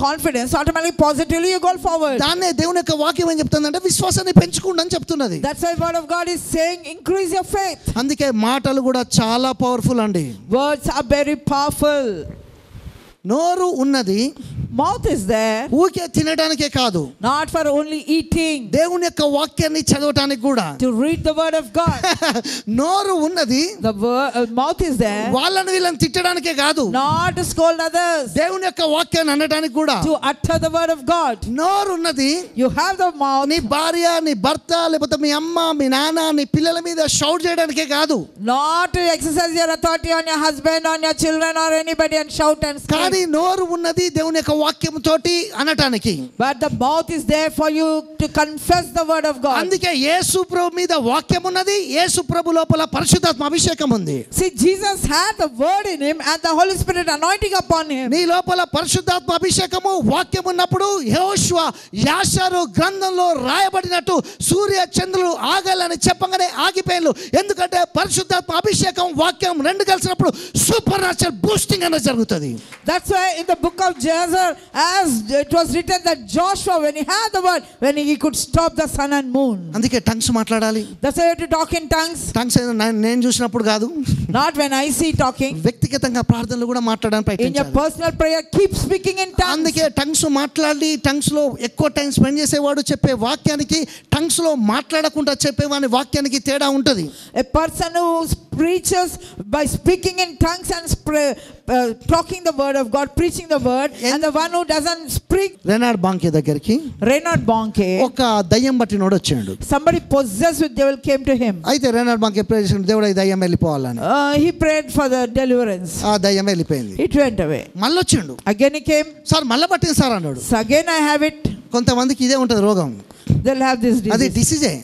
confidence, automatically positively you go forward. దాన్నే దేవుని యొక్క వాక్యం ఏం చెప్తుందంటే, విశ్వాసాన్ని పెంచుకోండి అని చెప్తున్నది. that's why word of God is saying increase your faith. అందుకే మాటలు కూడా చాలా పవర్ఫుల్ అండి. words are very powerful. నోరు ఉన్నది, mouth is there, ఊకే తినడానికే కాదు, not for only eating, దేవుని యొక్క వాక్యాన్ని చదవటానికి కూడా. to read the word of God. నోరు ఉన్నది, the mouth is there, వాళ్ళని వీళ్ళని తిట్టడానికే కాదు, not to scold others, దేవుని యొక్క వాక్యాన్ని అనడానికి కూడా. to utter the word of God. నోరు ఉన్నది, you have the mouth, నీ భార్య, నీ భర్త, లేకపోతే మీ అమ్మ, మీ నాన్న, నీ పిల్లల మీద షౌట్ చేయడానికే కాదు, not to exercise your authority on your husband, on your children or anybody and shout and scream. కానీ నోరు ఉన్నది దేవుని యొక్క వాక్యం తోటి అనటానికి. But the mouth is there for you to confess the word of God. అందుకే యేసు ప్రభు మీద వాక్యం ఉన్నది, యేసు ప్రభు లోపల పరిశుద్ధాత్మ అభిషేకం ఉంది. See, Jesus had the word in him and the Holy Spirit anointing upon him. నీ లోపల పరిశుద్ధాత్మ అభిషేకము వాక్యం ఉన్నప్పుడు యెహోషువ యాషారు గ్రంథంలో రాయబడినట్టు సూర్య చంద్రులు ఆగాలని చెప్పగానే ఆగిపోయారు. ఎందుకంటే పరిశుద్ధాత్మ అభిషేకం వాక్యం రెండు కలిసినప్పుడు సూపర్ న్యాచురల్ బూస్టింగ్ అనేది జరుగుతుంది. That's why in the book of Jasher, as it was written that Joshua, when he had the word, when he could stop the sun and moon. అందుకే టంగ్స్ మాట్లాడాలి. That's why you have to talk in tongues. Tongues నేను చూసినప్పుడు కాదు, Not when I see talking. వ్యక్తిగతంగా ప్రార్థనలు కూడా మాట్లాడడానికి In your ప్రయత్నించాలి. personal prayer, keep speaking in tongues. అందుకే టంగ్స్ మాట్లాడి టంగ్స్ లో ఎక్కువ టైం స్పెండ్ చేసేవాడు చెప్పే వాక్యానికి టంగ్స్ లో మాట్లాడకుండా చెప్పేవాని వాక్యానికి తేడా ఉంటది. A person who preaches by speaking in tongues and talking the word of God, preaching the word, and the one who doesn't speak. Renard బాంకే దగ్గరికి Reinhard Bonnke, ఒక దయ్యం పట్టినోడు వచ్చాడు. somebody possessed with devil came to him. అయితే Renard బాంకే ప్రే చేసిన దేవుడు ఈ దయ్యం వెళ్ళిపోవాలని. He prayed for the deliverance. ఆ దయ్యం వెళ్ళిపోయింది. It went away. మళ్ళీ వచ్చిండు. Again he came. సార్ మళ్ళీ పట్టింది సార్ అన్నాడు. So again I have it. కొంతమందికి ఇదే ఉంటది రోగం, They'll have this అది disease. డిసీజే.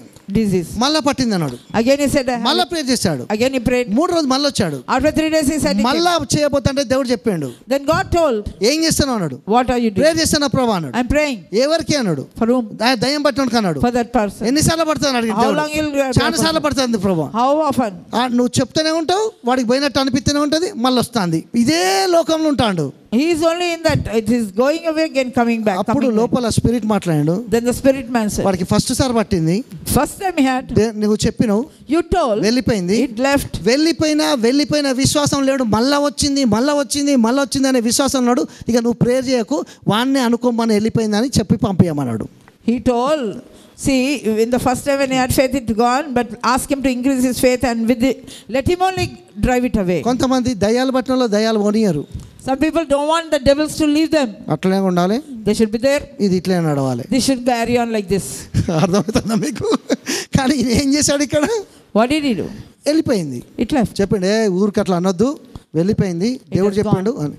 మళ్ళీ పట్టింది అన్నాడు. Again he said, మళ్ళీ ప్రే చేశాడు. again he prayed. 3 రోజులు మళ్ళీ వచ్చాడు. After 3 days he said, he మళ్ళా చేయబోతుంటే దేవుడు చెప్పాడు. came. Then God told, ఏం చేస్తాను అన్నాడు. what are you pray doing? చేస్తాను ప్రభు అన్నాడు. I'm praying. ఎవరికి అన్నాడు. For whom? దయ్యం పట్టినోడు అన్నాడు. For that person. ఎన్నిసార్లు పడుతుంది అడిగింది. How long you'll చాలా సార్లు పడుతుంది ప్రభు. How often? నువ్వు చెప్తూనే ఉంటావు, వాడికి పోయినట్టు అనిపిస్తూనే ఉంటది, మళ్ళీ వస్తుంది. ఇదే లోకంలో ఉంటాడు. He is only in that. It is going away again, coming back. అప్పుడు coming back. లోపల స్పిరిట్ మాట్లాడాడు. Then the spirit man said, వాడికి ఫస్ట్ సార్ పట్టింది, first time he had, నువ్వు చెప్పినావు, you told, వెళ్ళిపోయింది. it left. వెళ్ళిపోయిన విశ్వాసం లేడు. మళ్ళా వచ్చింది అనే విశ్వాసం లేడు. ఇక నువ్వు ప్రేయర్ చేయకు, వాడిని అనుకోమని వెళ్ళిపోయిందని చెప్పి పంపించమన్నాడు. He told, see, in the first time when he had faith, it gone, but ask him to increase his faith and with it, let him only drive it away. కొంతమంది దయ్యాలు పట్టణంలో దయ్యాలు పోనీయరు. Some people don't want the devils to leave them. అట్లనే ఉండాలి, They should be there. ఇది ఇట్లే నడవాలి. They should carry on like this. అర్థమవుతుందా మీకు? కానీ ఈయన ఏం చేశాడు ఇక్కడ? What did he do? వెళ్ళిపోయింది. It left. చెప్పండి, ఊరికి అట్లా అనొద్దు, వెళ్ళిపోయింది, దేవుడు చెప్పిండు అని.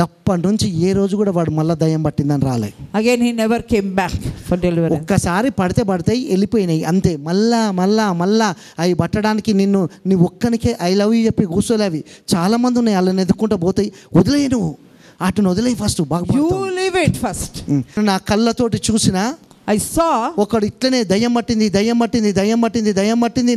ఎప్పటి నుంచి ఏ రోజు కూడా వాడు మళ్ళీ దయ్యం పట్టిందని రాలే. Again he never came back for deliverance. ఒక్కసారి పడతాయి వెళ్ళిపోయినాయి అంతే. మళ్ళా అవి పట్టడానికి నీ ఒక్కనికే ఐ లవ్ యూ చెప్పి కూర్చోలేవి. చాలా మంది ఉన్నాయి, వాళ్ళని ఎదుక్కుంటూ పోతాయి. వదిలేయి, నువ్వు వాటిని వదిలేయి ఫస్ట్. బాగా You leave it first. నా కళ్ళతోటి చూసినా I saw ఒకడు ఇట్లనే దయ్యం పట్టింది.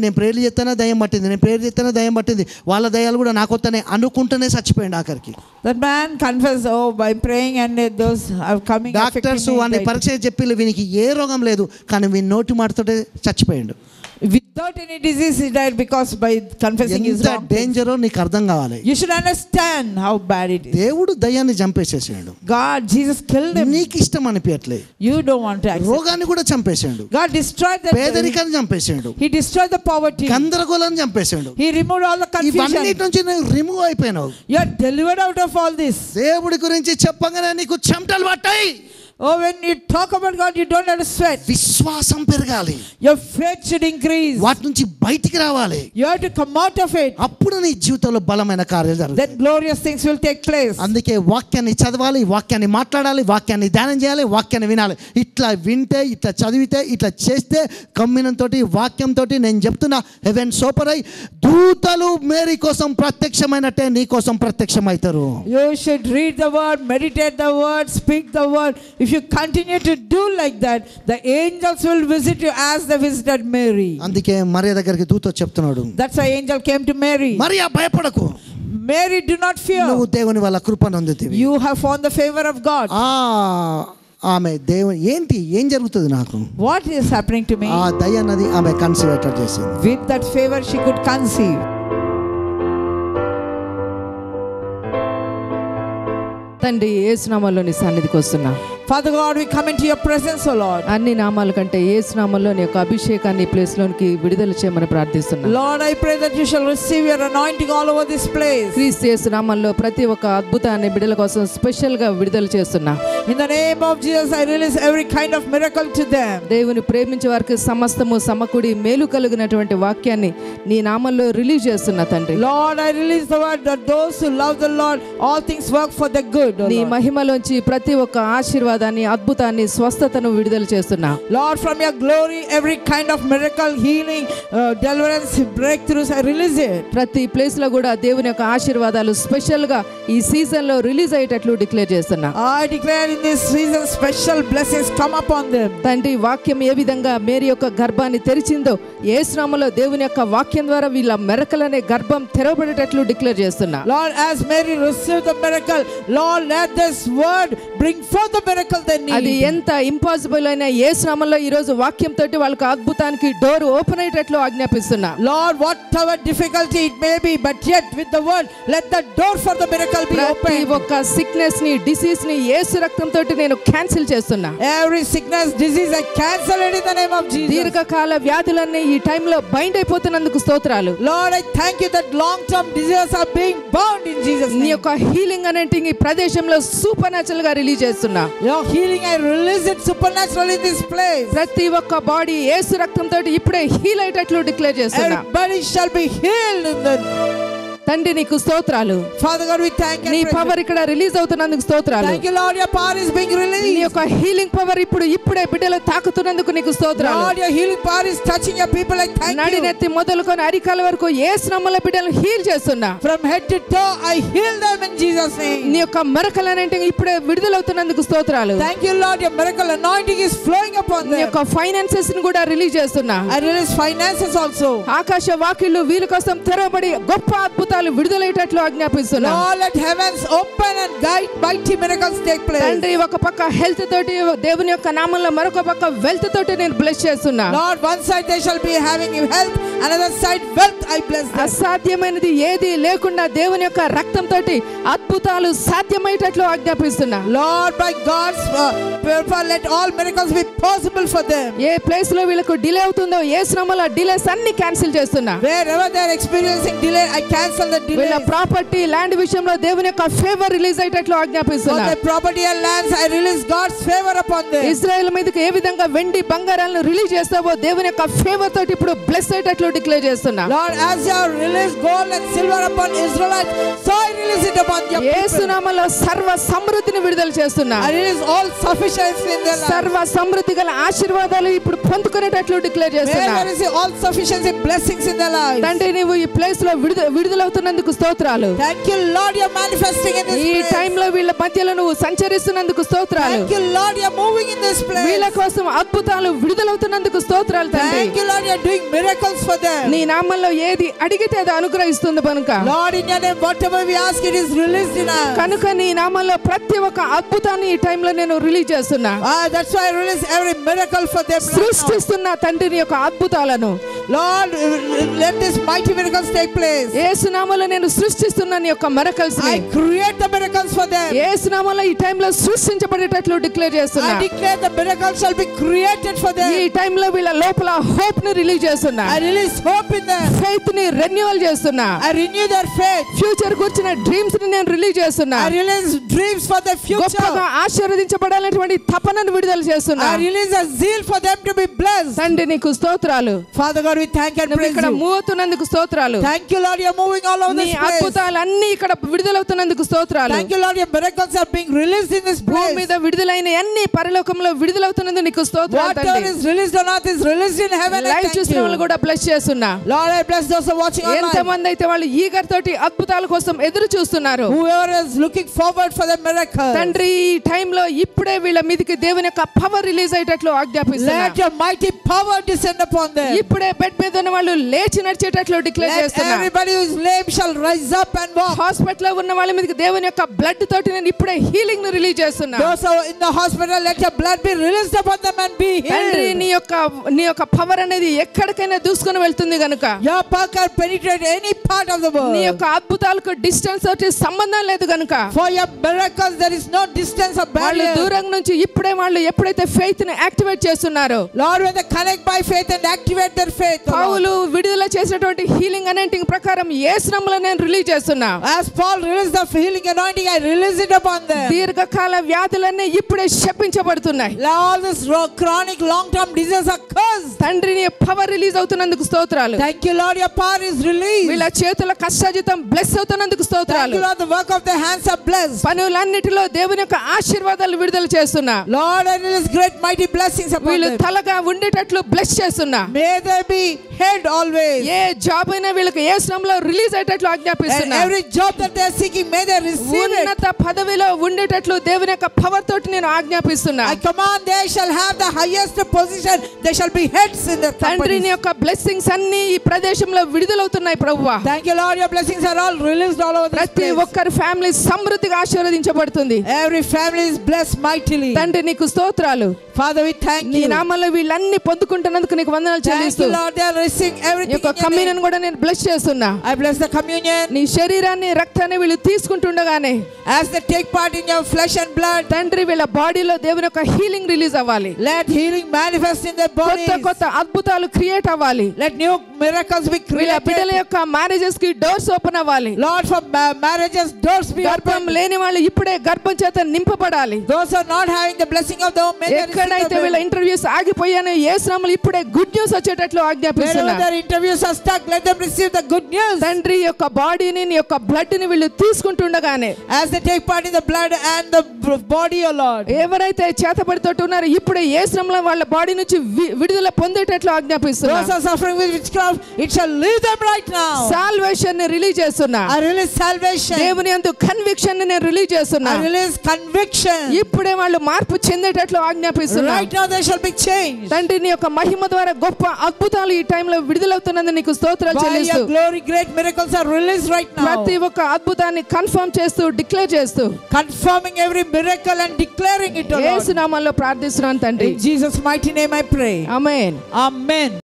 నేను ప్రేయర్ చేస్తానా దయ్యం పట్టింది. వాళ్ళ దయ్యాలు కూడా నాకు వస్తానే అనుకుంటూనే చచ్చిపోయింది ఆఖరికి. that man confessed, oh, by praying and those are coming. Doctors వాడిని పరీక్ష చెప్పి వీనికి ఏ రోగం లేదు, కానీ వీని నోటి మాటతోటే చచ్చిపోయాడు. Without any disease he died because by confessing his wrong. డేంజరో నీకు అర్థం కావాలి. You should understand how bad it is. దేవుడు దయ్యాన్ని చంపేసేసాడు. God, Jesus killed him. నీకు ఇష్టం అనిపించట్లే. You don't want to accept. రోగాన్ని కూడా చంపేసాడు. God destroyed the పేదరికాన్ని చంపేసాడు. He destroyed the poverty. గందరగోళాన్ని చంపేసాడు. He removed all the confusion. ఇవన్నిటి నుంచి నువ్వు remove అయిపోయినావు. You are delivered out of all this. దేవుడి గురించి చెప్పగానే నీకు చెమటలు పట్టాయి. Oh, when you talk about God, you don't have to sweat. విశ్వాసం పెరగాలి. Your faith should increase. వాటి నుంచి బయటికి రావాలి. You have to come out of it. అప్పుడు నీ జీవితంలో బలమైన కార్యాలు జరుగుతాయి. Then glorious things will take place. అందుకే వాక్యాన్ని చదవాలి, వాక్యాన్ని మాట్లాడాలి, వాక్యాన్ని ధ్యానం చేయాలి, వాక్యాన్ని వినాలి. ఇట్లా వింటే, ఇట్లా చదివితే, ఇట్లా చేస్తే కమ్మినంతో వాక్యంతో నేను చెప్తున్నా, హెవెన్ సూపర్ అయి దూతలు మేరీ కోసం ప్రత్యక్షమైనట్టే నీ కోసం ప్రత్యక్షమవుతారు. You should read the word, meditate the word, speak the word. If you continue to do like that, the angels will visit you as they visited Mary. అందుకే మరియ దగ్గరికి దూత చెప్తున్నాడు. That's why angel came to Mary. Mariya భయపడకు. Mary, do not fear. నువ్వు దేవుని వల్ల కృపను పొందుతీవి. You have found the favor of God. ఆమె దేవుని ఏం జరుగుతుంది నాకు? What is happening to me? ఆ దయ్యాన్నది ఆమె కన్సీవ్ చేసింది. With that favor she could conceive. తండ్రి యేసు నామములో నీ సన్నిధికి వస్తున్నా. Father God, we come into your presence, O Lord. అన్ని నామాల కంటే యేసు నామంలో నీ యొక్క అభిషేకాన్ని ఈ ప్లేస్ లోనికి విడుదల చేయమని ప్రార్థిస్తున్నాను. Lord, I pray that you shall receive your anointing all over this place. క్రీస్తు యేసు నామంలో ప్రతి ఒక్క అద్భుతాన్ని బిడ్డల కోసం స్పెషల్ గా విడుదల చేస్తున్నా. In the name of Jesus, I release every kind of miracle to them. దేవుని ప్రేమించే వారికి సమస్తము సమకూడి మేలు కలిగినటువంటి వాక్యాన్ని నీ నామంలో రిలీజ్ చేస్తున్నా తండ్రి. Lord, I release the word that those who love the Lord, all things work for the good. నీ మహిమలోంచి ప్రతి ఒక్క ఆశీర్వాదాన్ని, అద్భుతాన్ని, స్వస్థతను విడుదల చేస్తున్నా. Lord, from your glory, every kind of miracle, healing, deliverance, breakthroughs, I release it. ప్రతి place లో కూడా దేవుని యొక్క ఆశీర్వాదాలు స్పెషల్ గా ఈ సీజన్ లో రిలీజ్ అయ్యేటట్లు డిక్లేర్ చేస్తున్నా. I declare in this season special blessings come upon them. తండ్రి, వాక్యం ఏ విధంగా మేరీ యొక్క గర్భాన్ని తెరిచిందో యేసు నామములో దేవుని యొక్క వాక్యం ద్వారా వీళ్ళ మెరకలనే గర్భం తెరవబడేటట్లు డిక్లేర్ చేస్తున్నా. Lord, as Mary received the miracle, Lord, let this word bring forth the miracle they need. అది ఎంత ఇంపాసిబుల్ అయినా యేసు నామములో ఈ రోజు వాక్యం తోటి వాళ్ళకి అద్భుతానికి డోర్ ఓపెన్ అయ్యేటట్లు ఆజ్ఞాపిస్తున్నా. Lord, whatever difficulty it may be, but yet with the word, let the door for the miracle be open. ప్రతి ఒక్క సిక్నెస్ ని, డిసీజ్ ని యేసు రక్తం తోటి నేను క్యాన్సిల్ చేస్తున్నా. Every sickness, disease, I cancel it in the name of Jesus. దీర్ఘకాల వ్యాధులన్నీ ఈ టైంలో బైండ్ అయిపోతున్నందుకు స్తోత్రాలు. Lord, I thank you that long-term diseases are being bound in Jesus' నీ name. యొక్క హీలింగ్ అనేటి ఈ ప్రదేశంలో సూపర్ న్యాచురల్ గా రిలీజ్ చేస్తున్నా. Your healing, I release it supernaturally in this place. ప్రతి ఒక్క బాడీ యేసు రక్తం తోటి ఇప్పుడే హీల్ అయ్యేటట్లు డిక్లేర్ చేస్తున్నా. Everybody shall be healed in the తండ్రి, నీకు స్తోత్రాలు. Father God, we thank you. నీ పవర్ ఇక్కడ రిలీజ్ అవుతున్నందుకు స్తోత్రాలు. Thank you, Lord, your power is being నీ released. యొక్క హీలింగ్ పవర్ ఇప్పుడే బిడ్డలు తాకుతున్నందుకు నీకు స్తోత్రాలు. Lord, your healing power is touching your people. I thank you. నడినెత్తి మొదలుకొని అరికాల వరకు యేసు నామములో బిడ్డలను హీల్ చేస్తున్నా. From head to toe, I heal them in Jesus' name. నీ యొక్క మరకలనేంటి ఇప్పుడే విడుదలవుతున్నందుకు స్తోత్రాలు. Thank you, Lord, your miracle anointing is flowing upon నీ them. యొక్క ఫైనాన్సెస్ ని కూడా రిలీజ్ చేస్తున్నా. I release finances also. ఆకాశ వాకిళ్ళు వీళ్ళ కోసం తెరవబడి గొప్ప అద్భుతాలు విడుదలయ్యేటట్లు ఆజ్ఞాపిస్తున్నా. Lord, let heavens open and guide mighty miracles take place. తండ్రి, ఒక పక్క హెల్త్ తోటి దేవుని యొక్క నామంలో మరొక పక్క వెల్త్ తోటి నేను బ్లెస్ చేస్తున్నా. Lord, one side they shall be having health, another side wealth, I bless them. అసాధ్యమైనది ఏది లేకుండా దేవుని యొక్క రక్తం తోటి అద్భుతాలు సాధ్యమయ్యేటట్లు ఆజ్ఞాపిస్తున్నా. Lord, by God's power, let all miracles be possible for them. A place లో వీళ్ళకు డిలే అవుతుందో యేసు నామములో డిలేస్ అన్ని క్యాన్సిల్ చేస్తున్నా. Wherever they are experiencing delay, I cancel the delay. వీళ్ళ ప్రాపర్టీ ల్యాండ్ విషయంలో దేవుని యొక్క ఫేవర్ రిలీజ్ అయ్యేటట్లు For ఆజ్ఞాపిస్తున్నా. their property and lands, I release God's favor upon them. Israel మీదకి ఏ విధంగా వెండి బంగారాలను రిలీజ్ చేస్తావో దేవుని యొక్క ఫేవర్ తోటి ఇప్పుడు బ్లెస్ అయ్యేటట్లు డిక్లేర్ చేస్తున్నా. Lord, as you have released gold and silver upon Israelites, so I release it upon your Yesu people. నామములో సర్వ సమృద్ధిని విడుదల చేస్తున్నా. I release all sufficiency in their life. సర్వ సమృద్ధి గల ఆశీర్వాదాలు ఇప్పుడు పొందుకునేటట్లు డిక్లేర్ చేస్తున్నా. May they receive all sufficiency blessings in their lives. తండ్రి, నీవు ఈ ప్లేస్ లో విడుదలవుతున్నందుకు స్తోత్రాలు. Thank you, Lord, you're manifesting in this ఈ place. టైం లో వీళ్ళ మధ్యలో నువ్వు సంచరిస్తున్నందుకు స్తోత్రాలు. Thank you, Lord, you're moving in this place. వీళ్ళ కోసం అద్భుతాలు విడుదలవుతున్నందుకు స్తోత్రాలు తండ్రి. Thank you, Lord, you're doing miracles for them. నీ నామంలో ఏది అడిగితే అది అనుగ్రహిస్తుంది కనుక Lord, in your name, whatever we ask, it is released in us. కనుక నీ నామంలో ప్రతి ఒక్క అద్భుతాన్ని ఈ టైంలో నేను రిలీజ్ చేస్తున్నా. That's why I release every miracle for them right now. సృష్టిస్తున్న తండ్రి నీ యొక్క అద్భుతాలను Lord, let these mighty miracles take place. యేసు నామములో నేను సృష్టిస్తున్న నీ యొక్క మిరకల్స్ ని I create the miracles for them. యేసు నామములో ఈ టైంలో సృష్టించబడేటట్లు డిక్లేర్ చేస్తున్నా. I declare the miracles shall be created for them. ఈ టైంలో వీళ్ళ లోపల హోప్ ని రిలీజ్ చేస్తున్నా. I release hope in them. Faith ని రెన్యువల్ చేస్తున్నా. I renew their faith. Future గురించిన డ్రీమ్స్ ని నేను రిలీజ్ చేస్తున్నా. I release dreams for the future. గొప్పగా ఆశీర్వదించబడాలనేటువంటి తపనను విడుదల చేస్తున్నా. I release a zeal for them to be blessed. తండ్రి, నీకు స్తోత్రాలు. Father God, we thank and నువ్వు praise ఇక్కడ you. మూవ్ అవుతున్నందుకు స్తోత్రాలు. Thank you, Lord, you're moving all over నీ this place. అద్భుతాలన్నీ ఇక్కడ విడుదలవుతున్నందుకు స్తోత్రాలు. Thank you, Lord, your miracles are being released in this భూమి place. మీద విడుదలైన అన్ని పరలోకంలో విడుదలవుతున్నందుకు నీకు స్తోత్రాలు Whatever తండ్రి. is released on earth is released in heaven. I live thank చూసిన వాళ్ళు you. కూడా బ్లెస్ చేస్తున్నా. Lord, I bless those who are watching ఎంత online. మంది అయితే వాళ్ళు ఈగర్ తోటి అద్భుతాల కోసం ఎదురు చూస్తున్నారు. Whoever is looking forward for the miracle. తండ్రి, ఈ టైంలో ఇప్పుడే వీళ్ళ మీదకి దేవుని యొక్క పవర్ రిలీజ్ అయ్యేటట్లు ఆజ్ఞాపిస్తున్నా. Let your mighty power descend upon them. ఇప్పుడే బెడ్ మీద ఉన్న వాళ్ళు లేచి నడిచేటట్లు డిక్లేర్ Let చేస్తున్నా. everybody whose lame shall rise up and walk. Hospital లో ఉన్న వాళ్ళ మీదకి దేవుని యొక్క బ్లడ్ తోటి నేను ఇప్పుడే హీలింగ్ ని రిలీజ్ చేస్తున్నా. Those who are in the hospital, let your blood be released upon them and be తండ్రి, healed. నీ యొక్క పవర్ అనేది ఎక్కడికైనా దూసుకొని వెళ్తుంది గనుక your power can penetrate any part of the నీ world. యొక్క అద్భుతాలకు డిస్టెన్స్ తోటి సంబంధం లేదు గనుక For your miracles there is no distance or వాళ్ళు barrier. దూరం నుంచి ఇప్పుడే వాళ్ళు ఎప్పుడైతే ఫెయిత్ ని యాక్టివేట్ చేస్తున్నారో Lord, when they connect by faith and activate their faith, oh Lord. పౌలు విడుదల చేసినటువంటి హీలింగ్ అనాయింటింగ్ ప్రకారం యేసు నామములో నేను రిలీజ్ చేస్తున్నా. As Paul released the healing anointing, I release it upon them. దీర్ఘకాల వ్యాధులన్నీ ఇప్పుడే శపించబడుతున్నాయి. All this chronic long-term diseases are cursed. తండ్రి నీ పవర్ రిలీజ్ అవుతున్నందుకు స్తోత్రాలు. Thank you, Lord, your power is released. వీళ్ళ చేతుల కష్టార్జితం బ్లెస్ అవుతున్నందుకు Thank స్తోత్రాలు. you, Lord, the work of their hands are blessed. పనులన్నిటిలో దేవుని యొక్క ఆశీర్వాదాలు విడుదల చేస్తున్నా. Lord, I release great mighty blessings upon వీళ్ళు them. తలగా ఉండేటట్లు బ్లెస్ చేస్తున్నా. May they be head always. ఏ జాబ్ అయినా వీళ్ళకి యేసు నామములో రిలీజ్ అయ్యేటట్లు And ఆజ్ఞాపిస్తున్నా. every job that they are seeking, may they receive it. ఉన్నత పదవిలో ఉండేటట్లు దేవుని యొక్క పవర్ తోటి నేను ఆజ్ఞాపిస్తున్నా. I command they shall have the highest position. They shall be heads in their తండ్రి companies. నీ యొక్క బ్లెస్సింగ్స్ అన్ని ఈ ప్రదేశంలో విడుదలవుతున్నాయి ప్రభువా. Thank you, Lord, your blessings are all released all over this ప్రతి place. ఒక్కరి ఫ్యామిలీ సమృద్ధిగా ఆశీర్వదించబడుతుంది. Every family is blessed mightily. తండ్రి నీకు స్తోత్రాలు. Father, we thank నీ you. నామములో వీళ్ళన్ని పొందుకుంటున్నందుకు నీకు వందనాలు Thank చెల్లిస్తూ you, Lord, they are receiving ఈ everything యొక్క in your name. కమ్యూనియన్ కూడా నేను బ్లెస్ చేస్తున్నా. I bless the communion. నీ శరీరాన్ని రక్తాన్ని వీళ్ళు తీసుకుంటుండగానే As they take part in your flesh and blood, తండ్రి వీళ్ళ బాడీలో దేవుని యొక్క హీలింగ్ రిలీజ్ అవ్వాలి. let healing manifest in their bodies. కొత్త కొత్త అద్భుతాలు క్రియేట్ అవ్వాలి. Let new miracles be వీళ్ళ బిడ్డల created. యొక్క మ్యారేజెస్ కి డోర్స్ ఓపెన్ అవ్వాలి. Lord, for marriages, doors be గర్భం opened. లేని వాళ్ళు ఇప్పుడే గర్భం చేత నింపబడాలి. Those who are not having the blessing of the womb, may they receive ఎక్కడైతే వీళ్ళ the ఇంటర్వ్యూస్ ఆగిపోయానో యేసు నామములో ఇప్పుడే గుడ్ న్యూస్ వచ్చేటట్లు ఆజ్ఞాపిస్తున్నా. wherever their interviews are stuck, let them receive the good news. తండ్రి యొక్క బాడీని నీ యొక్క బ్లడ్ ని వీళ్ళు తీసుకుంటుండగానే As they take part in the blood and the body, O Lord. ఎవరైతే చేతబడితోటి ఉన్నారో ఇప్పుడే యేసు నామములో వాళ్ళ బాడీ నుంచి విడుదల పొందేటట్లు ఆజ్ఞాపిస్తున్నా. Those who are suffering with witchcraft, it shall leave them right now. Salvation ని రిలీజ్ చేస్తున్నా. I release salvation. దేవుని యందు కన్విక్షన్ ని నేను రిలీజ్ చేస్తున్నా. I release conviction. ఇప్పుడే వాళ్ళు మార్పు చెందేటట్లు ఆజ్ఞాపిస్తున్నా. Right now they shall be changed. తండ్రి నీ యొక్క మహిమ ద్వారా గొప్ప అద్భుతాలు ఈ టైంలో విడుదలవుతున్నందుకు నీకు స్తోత్రాలు By చెల్లిస్తూ your glory, great miracles are released right now. ప్రతి ఒక్క అద్భుతాన్ని కన్ఫర్మ్ చేస్తూ డిక్లేర్ చేస్తూ Confirming every miracle and declaring it, O Lord. యేసు నామములో ప్రార్థిస్తున్నాను తండ్రి. In Jesus' mighty name I pray. Amen. Amen.